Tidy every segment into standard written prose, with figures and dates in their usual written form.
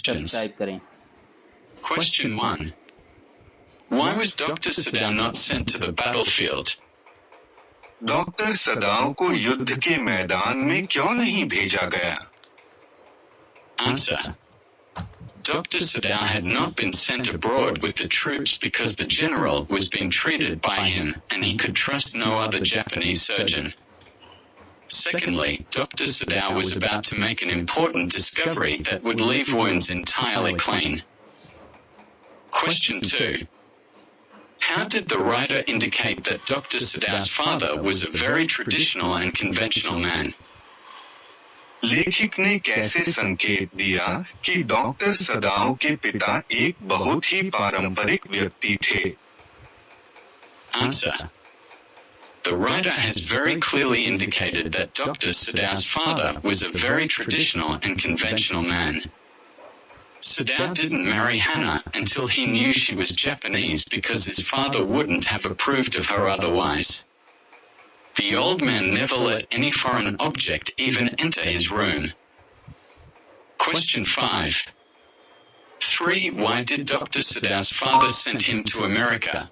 Subscribe करें। Question 1. Why was Dr. Sadao not sent to the battlefield? Doctor सदाव को युद्ध के मैदान में क्यों नहीं भेजा गया? Answer. Dr. Sadao had not been sent abroad with the troops because the general was being treated by him and he could trust no other Japanese surgeon. Secondly, Dr. Sadao was about to make an important discovery that would leave wounds entirely clean. Question 2. How did the writer indicate that Dr. Sadao's father was a very traditional and conventional man? लेखक ने कैसे संकेत दिया कि doctor सदाव के पिता एक बहुत ही पारंपरिक व्यक्ति थे? Answer. The writer has very clearly indicated that Dr. Sadao's father was a very traditional and conventional man. Sadao didn't marry Hannah until he knew she was Japanese because his father wouldn't have approved of her otherwise. The old man never let any foreign object even enter his room. Question 5. 3. Why did Dr. Sadao's father send him to America?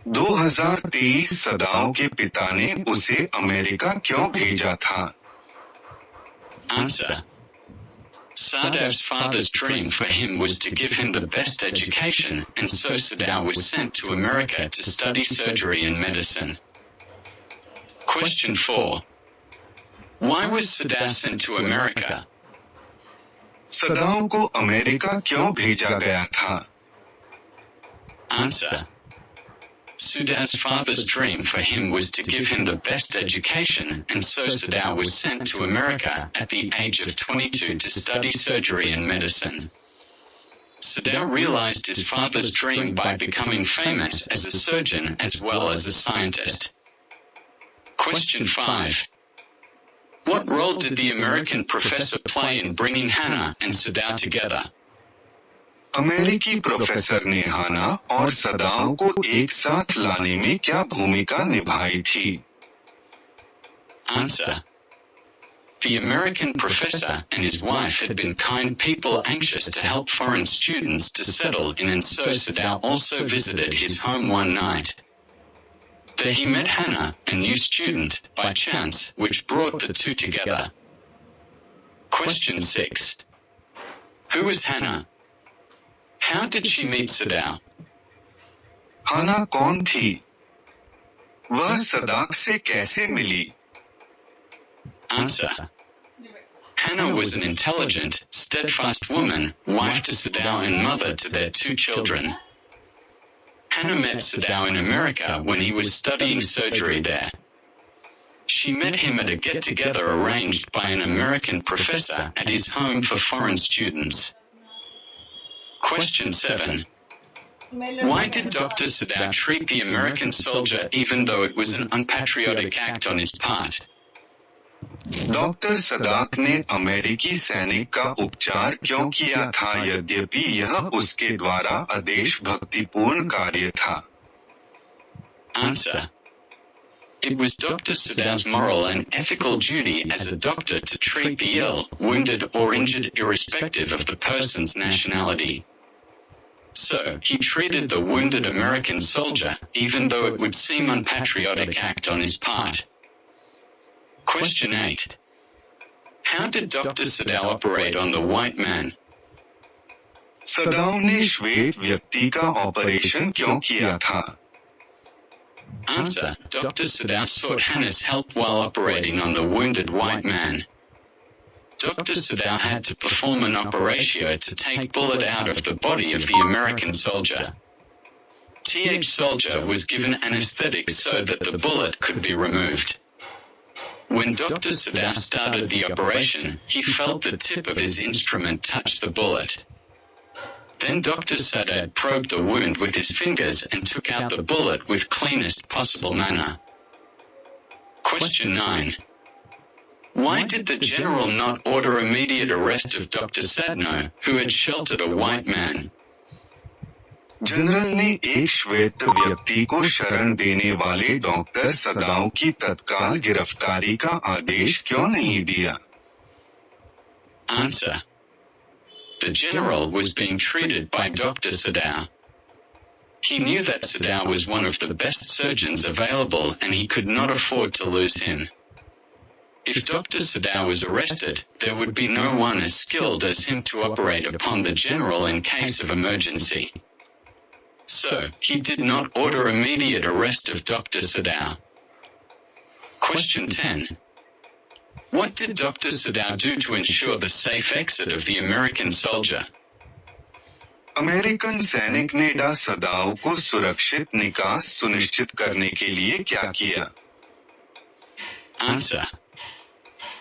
2023 सदाव के पिता ने उसे America क्यों भेजा था? Answer. Sadao's father's dream for him was to give him the best education, and so Sadao was sent to America to study surgery and medicine. Question 4. Why was Sadao sent to America? सदाव को America क्यों भेजा गया था? Answer. Sadao's father's dream for him was to give him the best education, and so Sadao was sent to America at the age of 22 to study surgery and medicine. Sadao realized his father's dream by becoming famous as a surgeon as well as a scientist. Question 5. What role did the American professor play in bringing Hannah and Sadao together? अमेरिकी professor ने हाना और सदाव को एक साथ लाने में क्या भूमिका निभाई थी? Answer. The American professor and his wife had been kind people anxious to help foreign students to settle in, and so Sadao also visited his home one night. There he met Hannah, a new student, by chance, which brought the two together. Question 6. Who was Hannah? How did she meet Sadao? हाना कौन थी? वह सदाक से कैसे मिली? Answer. Hannah was an intelligent, steadfast woman, wife to Sadao and mother to their two children. Hannah met Sadao in America when he was studying surgery there. She met him at a get-together arranged by an American professor at his home for foreign students. Question 7. Why did Dr. Sadao treat the American soldier even though it was an unpatriotic act on his part? Doctor सदाक ने अमेरिकी सैनिक का उपचार क्यों किया था यद्यपि यह उसके द्वारा अदेशभक्तिपूर्ण कार्य था? Answer. It was Dr. Sadao's moral and ethical duty as a doctor to treat the ill, wounded or injured irrespective of the person's nationality. So, he treated the wounded American soldier, even though it would seem unpatriotic act on his part. Question 8. How did Dr. Sadao operate on the white man? सदाव ने श्वेत व्यक्ति का operation क्यों किया था? Answer. Dr. Sadao sought Hannah's help while operating on the wounded white man. Dr. Sadao had to perform an operation to take bullet out of the body of the American soldier. TH soldier was given anesthetic so that the bullet could be removed. When Dr. Sadao started the operation, he felt the tip of his instrument touch the bullet. Then Dr. Sadao probed the wound with his fingers and took out the bullet with cleanest possible manner. Question 9. Why did the general not order immediate arrest of Dr. Sadno, who had sheltered a white man? General ने एक श्वेत व्यक्ति को शरण देने वाले doctor सदाव की तत्काल गिरफ्तारी का आदेश क्यों नहीं दिया? Answer. The general was being treated by Dr. Sadao. He knew that Sadao was one of the best surgeons available and he could not afford to lose him. If Dr. Sadao was arrested, there would be no one as skilled as him to operate upon the general in case of emergency. So, he did not order immediate arrest of Dr. Sadao. Question 10. What did Dr. Sadao do to ensure the safe exit of the American soldier? American सैनिक ने डा सदाओ को सुरक्षित निकास सुनिश्चित करने के लिए क्या किया? Answer.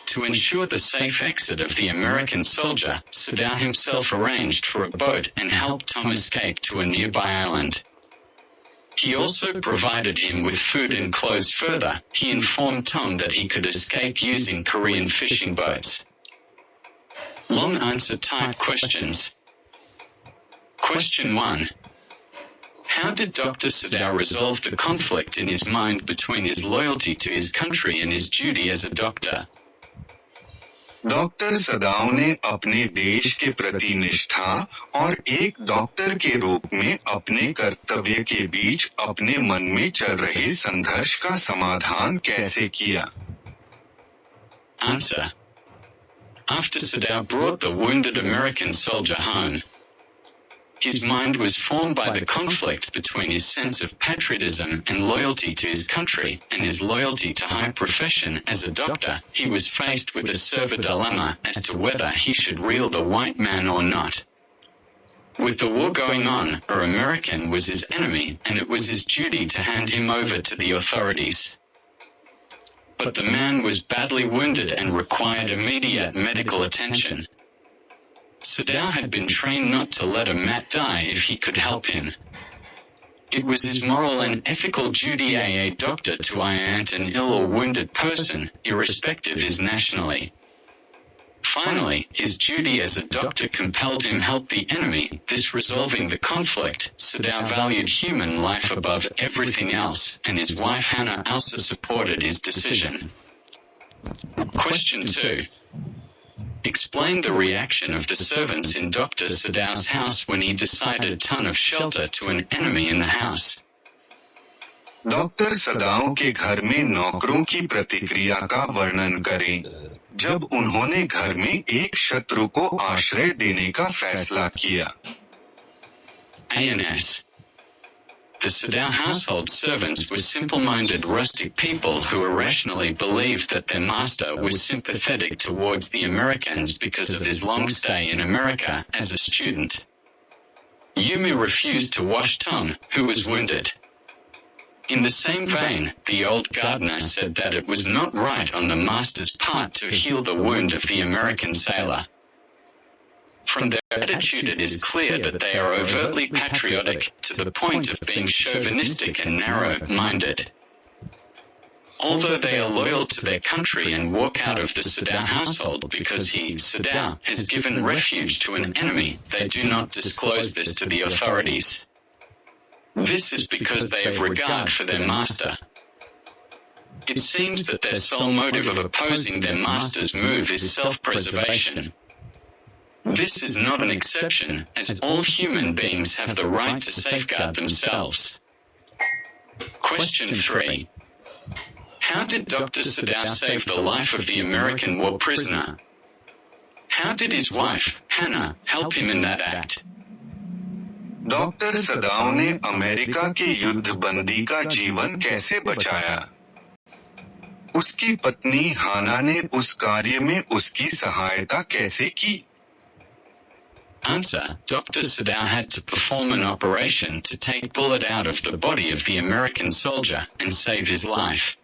To ensure the safe exit of the American soldier, Sadao himself arranged for a boat and helped Tom escape to a nearby island. He also provided him with food and clothes. Further, he informed Tom that he could escape using Korean fishing boats. Long answer type questions. Question 1. How did Dr. Sadao resolve the conflict in his mind between his loyalty to his country and his duty as a doctor? Doctor सदाओ ने अपने देश के प्रति निष्ठा और एक doctor के रूप में अपने कर्तव्य के बीच अपने मन में चल रहे संघर्ष का समाधान कैसे किया? Answer. After Sadao brought the wounded American soldier home, his mind was formed by the conflict between his sense of patriotism and loyalty to his country and his loyalty to high profession as a doctor. He was faced with a severe dilemma as to whether he should reel the white man or not. With the war going on, an American was his enemy, and it was his duty to hand him over to the authorities. But the man was badly wounded and required immediate medical attention. Sadao had been trained not to let a mat die if he could help him. It was his moral and ethical duty as a doctor to aid an ill or wounded person, irrespective of his nationality. Finally, his duty as a doctor compelled him help the enemy, thus resolving the conflict. Sadao valued human life above everything else, and his wife Hannah also supported his decision. Question 2. Explain the reaction of the servants in Dr. Sadao's house when he decided a ton of shelter to an enemy in the house. Doctor सदाओ के घर में नौकरों की प्रतिक्रिया का वर्णन करें जब उन्होंने घर में एक शत्रु को आश्रय देने का फैसला किया। ANS. The Sadao household servants were simple-minded rustic people who irrationally believed that their master was sympathetic towards the Americans because of his long stay in America as a student. Yumi refused to wash Tom, who was wounded. In the same vein, the old gardener said that it was not right on the master's part to heal the wound of the American sailor. From their attitude it is clear that they are overtly patriotic, to the point of being chauvinistic and narrow-minded. Although they are loyal to their country and walk out of the Sadao household because he, Sadao, has given refuge to an enemy, they do not disclose this to the authorities. This is because they have regard for their master. It seems that their sole motive of opposing their master's move is self-preservation. This is not an exception, as all human beings have the right to safeguard themselves. Question 3. How did Dr. Sadao save the life of the American war prisoner? How did his wife, Hannah, help him in that act? Doctor सदाओ ने America के युद्ध बंदी का जीवन कैसे बचाया? उसकी पत्नी हाना ने उस कार्य में उसकी सहायता कैसे की? Answer. Dr. Sadao had to perform an operation to take bullet out of the body of the American soldier and save his life.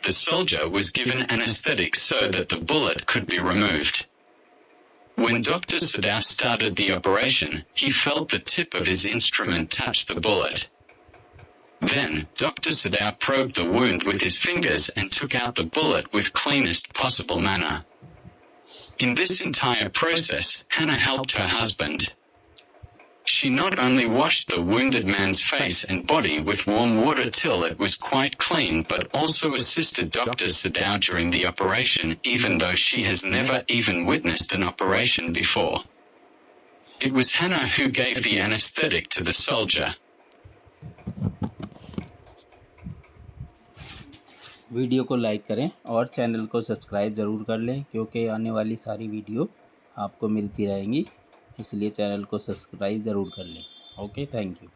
The soldier was given anesthetic so that the bullet could be removed. When Dr. Sadao started the operation, he felt the tip of his instrument touch the bullet. Then, Dr. Sadao probed the wound with his fingers and took out the bullet with cleanest possible manner. In this entire process, Hannah helped her husband. She not only washed the wounded man's face and body with warm water till it was quite clean, but also assisted Dr. Sadao during the operation, even though she has never even witnessed an operation before. It was Hannah who gave the anesthetic to the soldier. Video को like करें और channel को subscribe ज़रूर कर लें, क्योंकि आने वाली सारी वीडियो आपको मिलती रहेंगी, इसलिए चैनल को सब्सक्राइब ज़रूर कर लें। Okay, thank you.